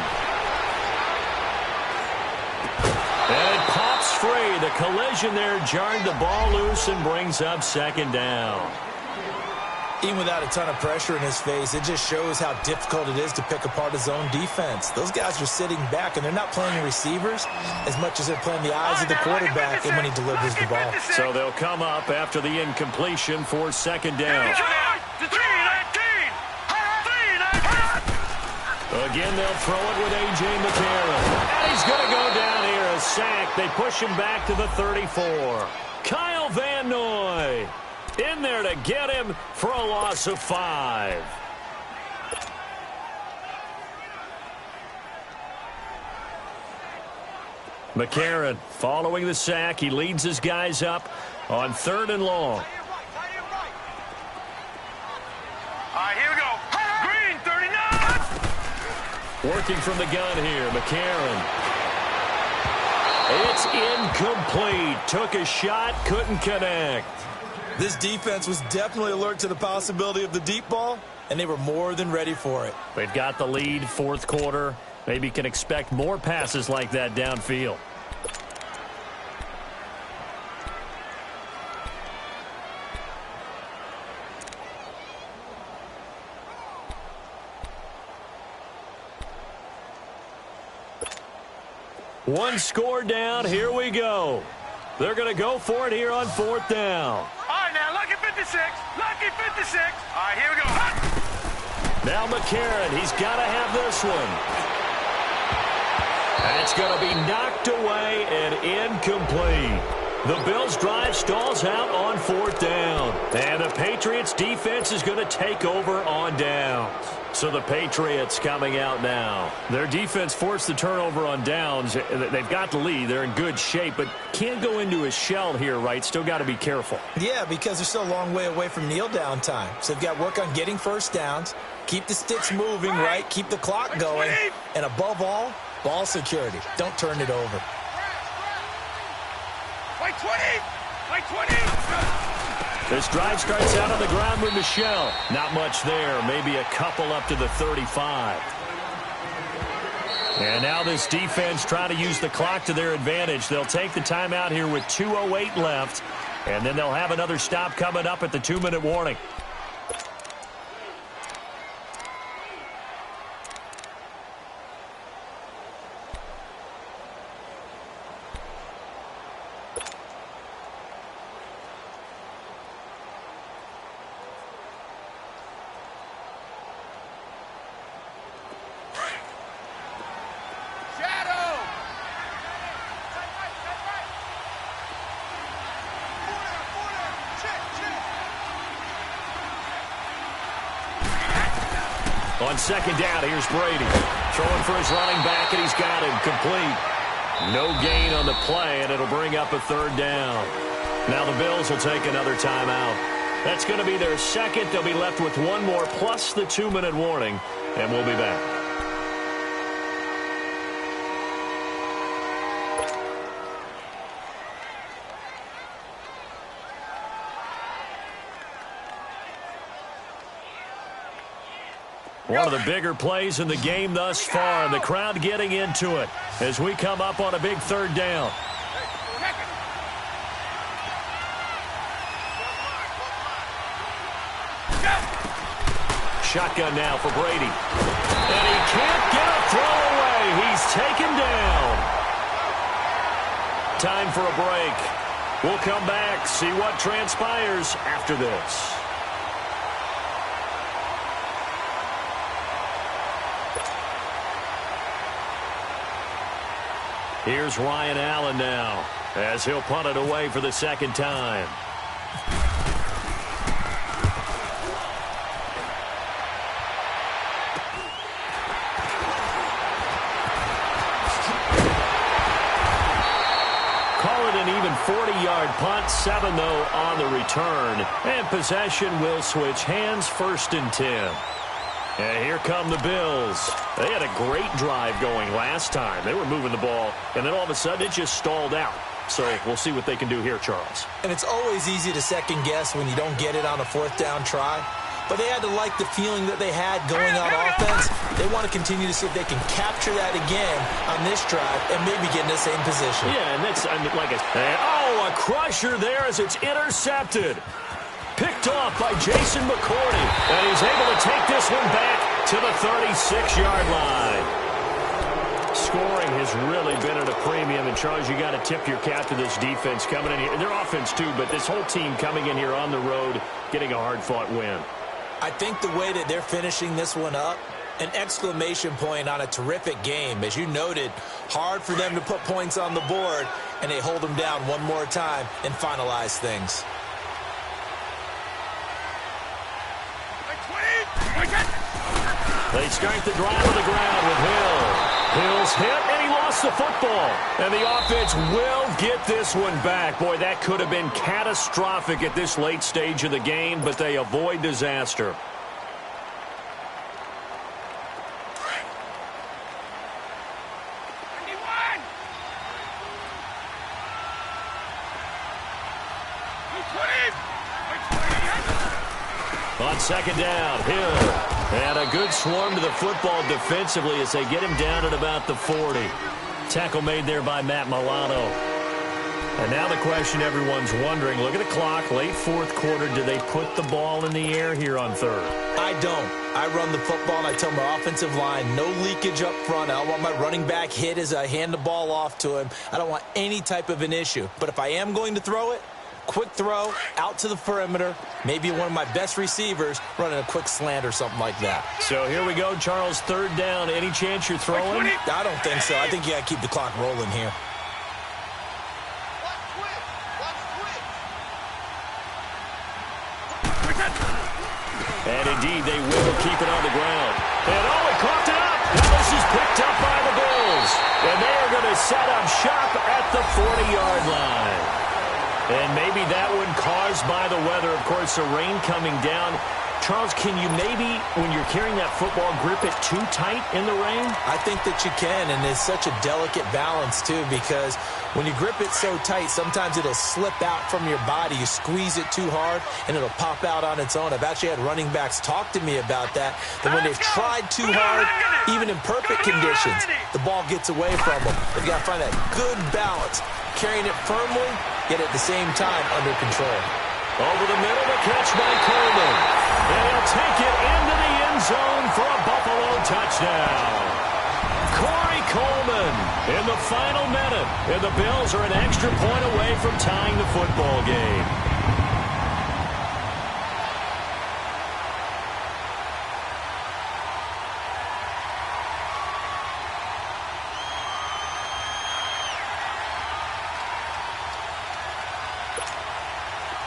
And it pops free. The collision there jarred the ball loose and brings up 2nd down. Even without a ton of pressure in his face, it just shows how difficult it is to pick apart his own defense. Those guys are sitting back, and they're not playing receivers as much as they're playing the eyes of the quarterback and when he delivers the ball. So they'll come up after the incompletion for 2nd down. Again, they'll throw it with A.J. McCarron. And he's going to go down here, a sack. They push him back to the 34. Kyle Van Noy in there to get him for a loss of 5. McCarron following the sack. He leads his guys up on 3rd and long. All right, here we go. Green, 39. Working from the gun here, McCarron. It's incomplete. Took a shot, couldn't connect. This defense was definitely alert to the possibility of the deep ball, and they were more than ready for it. They've got the lead, fourth quarter. Maybe can expect more passes like that downfield. One score down. Here we go. They're going to go for it here on fourth down. All right, now, lucky 56. Lucky 56. All right, here we go. Now McCarron, he's got to have this one. That's going to be knocked away and incomplete. The Bills' drive stalls out on fourth down. And the Patriots' defense is going to take over on downs. So the Patriots coming out now. Their defense forced the turnover on downs. They've got the lead. They're in good shape, but can't go into a shell here, right? Still got to be careful. Yeah, because they're still a long way away from kneel down time. So they've got to work on getting first downs, keep the sticks moving, right? Keep the clock going. And above all, ball security. Don't turn it over. Like 20. Like 20. This drive starts out on the ground with Michel. Not much there. Maybe a couple up to the 35. And now this defense trying to use the clock to their advantage. They'll take the timeout here with 2:08 left. And then they'll have another stop coming up at the 2-minute warning. On second down, here's Brady. Throwing for his running back, and he's got him complete. No gain on the play, and it'll bring up a third down. Now the Bills will take another timeout. That's going to be their second. They'll be left with one more, plus the 2-minute warning, and we'll be back. One of the bigger plays in the game thus far, and the crowd getting into it as we come up on a big third down. Shotgun now for Brady. And he can't get a throw away. He's taken down. Time for a break. We'll come back, see what transpires after this. Here's Ryan Allen now as he'll punt it away for the second time. Call it an even 40-yard punt, 7 though on the return. And possession will switch hands, 1st and 10. And here come the Bills. They had a great drive going last time. They were moving the ball, and then all of a sudden it just stalled out. So we'll see what they can do here, Charles. And it's always easy to second guess when you don't get it on a 4th down try. But they had to like the feeling that they had going on offense. They want to continue to see if they can capture that again on this drive and maybe get in the same position. Yeah, and that's, I mean, like a crusher there as it's intercepted. Picked off by Jason McCourty. And he's able to take this one back to the 36-yard line. Scoring has really been at a premium. And, Charles, you got to tip your cap to this defense coming in here. Their offense, too, but this whole team coming in here on the road, getting a hard-fought win. I think the way that they're finishing this one up, an exclamation point on a terrific game. As you noted, hard for them to put points on the board, and they hold them down one more time and finalize things. They start the drive on the ground with Hill. Hill's hit, and he lost the football. And the offense will get this one back. Boy, that could have been catastrophic at this late stage of the game, but they avoid disaster. On second down, Hill. And a good swarm to the football defensively as they get him down at about the 40. Tackle made there by Matt Milano. And now the question everyone's wondering, look at the clock, late fourth quarter, do they put the ball in the air here on third? I don't. I run the football, and I tell my offensive line, no leakage up front. I don't want my running back hit as I hand the ball off to him. I don't want any type of an issue. But if I am going to throw it, quick throw, out to the perimeter, maybe one of my best receivers running a quick slant or something like that. So here we go, Charles, third down. Any chance you're throwing? I don't think so. I think you got to keep the clock rolling here. And indeed, they will keep it on the ground. And oh, it coughed it up. Now this is picked up by the Bills. And they are going to set up shop at the 40-yard line. And maybe that one caused by the weather. Of course, the rain coming down. Charles, can you maybe, when you're carrying that football, grip it too tight in the rain? I think that you can, and it's such a delicate balance, too, because when you grip it so tight, sometimes it'll slip out from your body. You squeeze it too hard, and it'll pop out on its own. I've actually had running backs talk to me about that when they've tried too hard, even in perfect conditions, the ball gets away from them. They've got to find that good balance, carrying it firmly, yet at the same time under control. Over the middle, the catch by Coleman. And he'll take it into the end zone for a Buffalo touchdown. Corey Coleman in the final minute. And the Bills are an extra point away from tying the football game.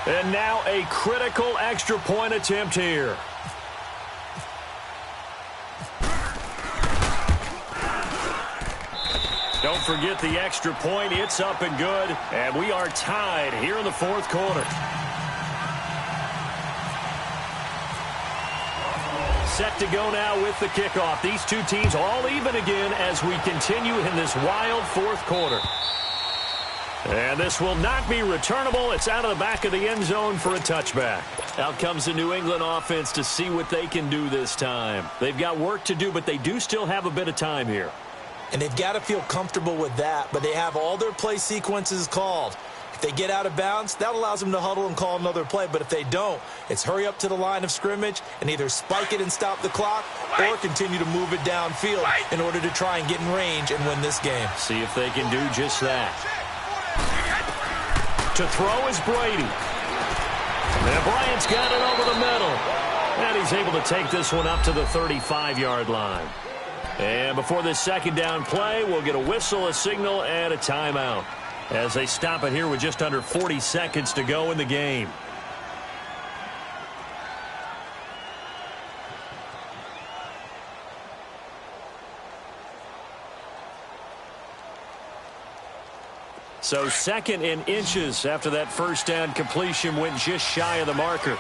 And now a critical extra point attempt here. Don't forget the extra point. It's up and good. And we are tied here in the fourth quarter. Set to go now with the kickoff. These two teams all even again as we continue in this wild fourth quarter. And this will not be returnable. It's out of the back of the end zone for a touchback. Out comes the New England offense to see what they can do this time. They've got work to do, but they do still have a bit of time here. And they've got to feel comfortable with that, but they have all their play sequences called. If they get out of bounds, that allows them to huddle and call another play. But if they don't, it's hurry up to the line of scrimmage and either spike it and stop the clock or continue to move it downfield in order to try and get in range and win this game. See if they can do just that. To throw is Brady. And Bryant's got it over the middle. And he's able to take this one up to the 35-yard line. And before this second down play, we'll get a whistle, a signal, and a timeout as they stop it here with just under 40 seconds to go in the game. So second in inches after that first down completion went just shy of the marker.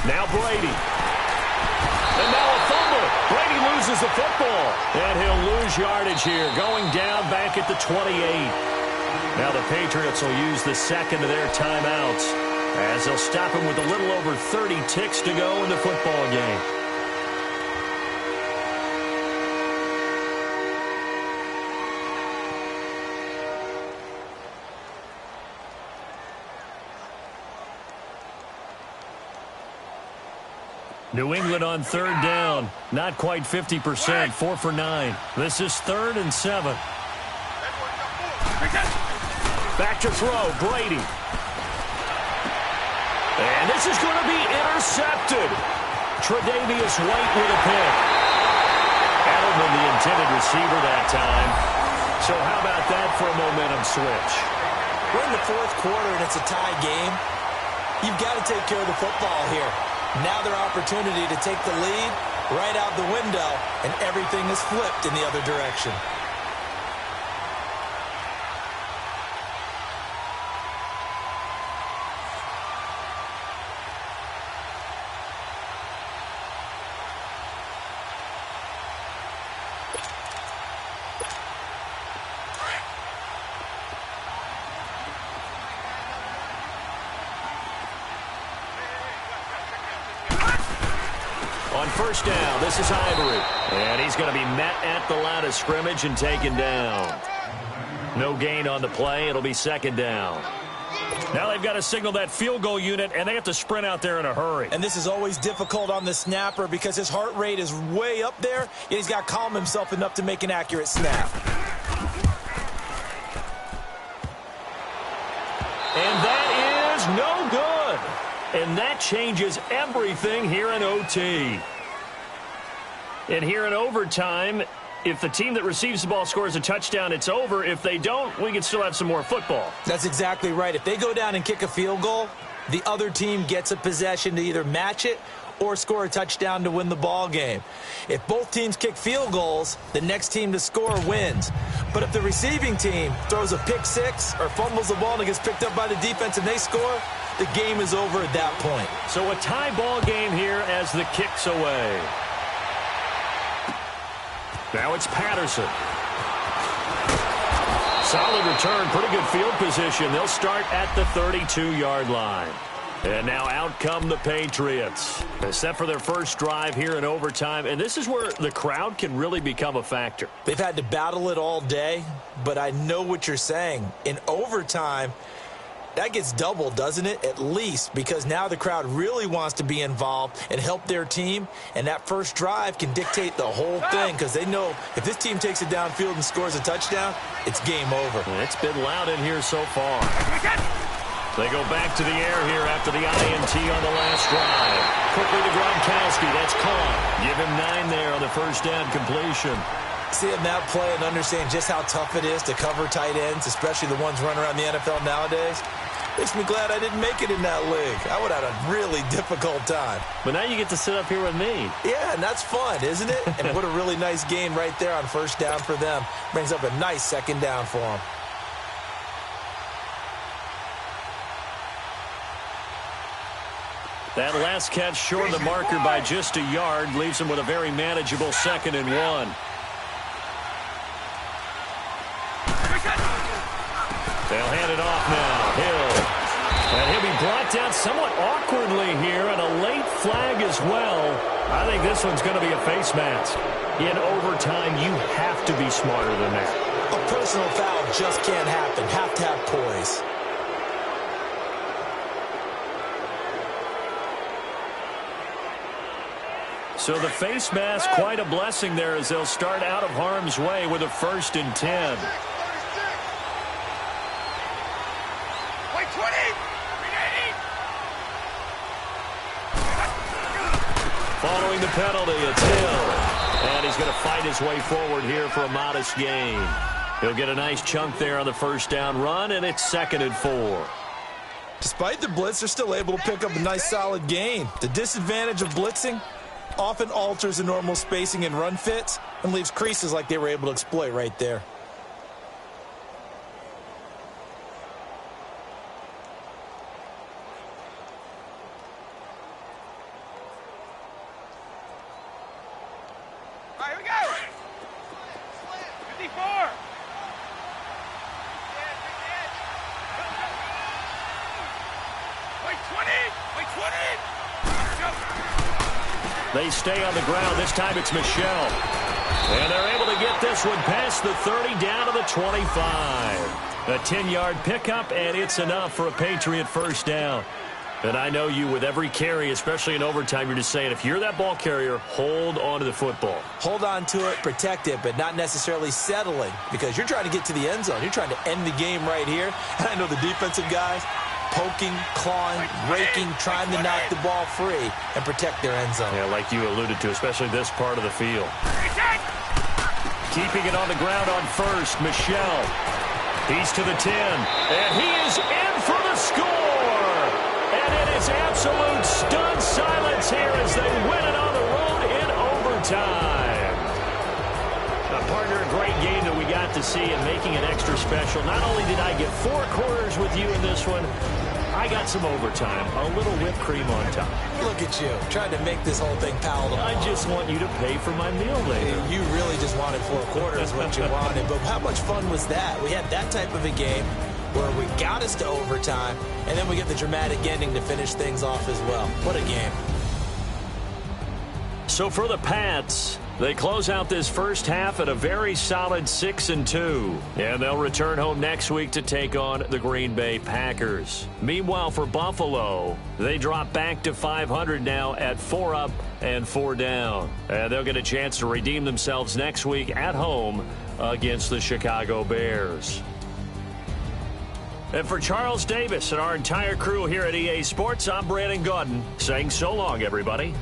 Now Brady. And now a fumble. Brady loses the football. And he'll lose yardage here, going down back at the 28. Now the Patriots will use the second of their timeouts as they'll stop him with a little over 30 ticks to go in the football game. New England on third down. Not quite 50%. 4 for 9. This is 3rd and 7. Back to throw. Brady. And this is going to be intercepted. Tre'Davious White with a pick. Edelman, the intended receiver that time. So how about that for a momentum switch? We're in the fourth quarter and it's a tie game. You've got to take care of the football here. Now their opportunity to take the lead right out the window, and everything is flipped in the other direction. On first down, this is Ivory. And he's going to be met at the line of scrimmage and taken down. No gain on the play. It'll be second down. Now they've got to signal that field goal unit, and they have to sprint out there in a hurry. And this is always difficult on the snapper because his heart rate is way up there, and he's got to calm himself enough to make an accurate snap. And that is no good. And that changes everything here in OT. And here in overtime, if the team that receives the ball scores a touchdown, it's over. If they don't, we can still have some more football. That's exactly right. If they go down and kick a field goal, the other team gets a possession to either match it or score a touchdown to win the ball game. If both teams kick field goals, the next team to score wins. But if the receiving team throws a pick six or fumbles the ball and it gets picked up by the defense and they score, the game is over at that point. So a tie ball game here as the kick's away. Now it's Patterson. Solid return, pretty good field position. They'll start at the 32-yard line. And now out come the Patriots. Set for their first drive here in overtime. And this is where the crowd can really become a factor. They've had to battle it all day, but I know what you're saying. In overtime, that gets doubled, doesn't it? At least, because now the crowd really wants to be involved and help their team, and that first drive can dictate the whole thing because they know if this team takes it downfield and scores a touchdown, it's game over. And it's been loud in here so far. They go back to the air here after the INT on the last drive. Quickly to Gronkowski. That's caught. Give him 9 there on the first down completion. Seeing that play and understanding just how tough it is to cover tight ends, especially the ones running around the NFL nowadays, makes me glad I didn't make it in that league. I would have had a really difficult time. But now you get to sit up here with me. Yeah, and that's fun, isn't it? And what a really nice gain right there on first down for them. Brings up a nice second down for them. That last catch short of the marker by just a yard leaves them with a very manageable 2nd and 1. They'll hand it off now. Hill. And he'll be brought down somewhat awkwardly here, and a late flag as well. I think this one's going to be a face mask. In overtime, you have to be smarter than that. A personal foul just can't happen. Have to have poise. So the face mask, quite a blessing there as they'll start out of harm's way with a 1st and 10. Following the penalty, it's Hill. And he's going to fight his way forward here for a modest gain. He'll get a nice chunk there on the first down run, and it's 2nd and 4. Despite the blitz, they're still able to pick up a nice solid gain. The disadvantage of blitzing often alters the normal spacing and run fits and leaves creases like they were able to exploit right there. All right, here we go. 54. Wait, 20. Wait, 20. They stay on the ground. This time it's Michelle. And they're able to get this one past the 30 down to the 25. A 10-yard pickup, and it's enough for a Patriot first down. And I know you, with every carry, especially in overtime, you're just saying, if you're that ball carrier, hold on to the football. Hold on to it, protect it, but not necessarily settling because you're trying to get to the end zone. You're trying to end the game right here. And I know the defensive guys poking, clawing, raking, trying to knock the ball free and protect their end zone. Yeah, like you alluded to, especially this part of the field. Keeping it on the ground on first, Michelle. He's to the 10, and he is in for the score. And it is absolute stunned silence here as they win it on the road in overtime. Partner, a great game that we got to see and making it extra special. Not only did I get 4 quarters with you in this one, I got some overtime, a little whipped cream on top. Look at you, trying to make this whole thing palatable. I just want you to pay for my meal later. You really just wanted 4 quarters, what you wanted. But how much fun was that? We had that type of a game where we got us to overtime, and then we get the dramatic ending to finish things off as well. What a game. So for the Pats, they close out this first half at a very solid 6-2. And they'll return home next week to take on the Green Bay Packers. Meanwhile, for Buffalo, they drop back to 500 now at 4 up and 4 down. And they'll get a chance to redeem themselves next week at home against the Chicago Bears. And for Charles Davis and our entire crew here at EA Sports, I'm Brandon Gaudin saying so long, everybody.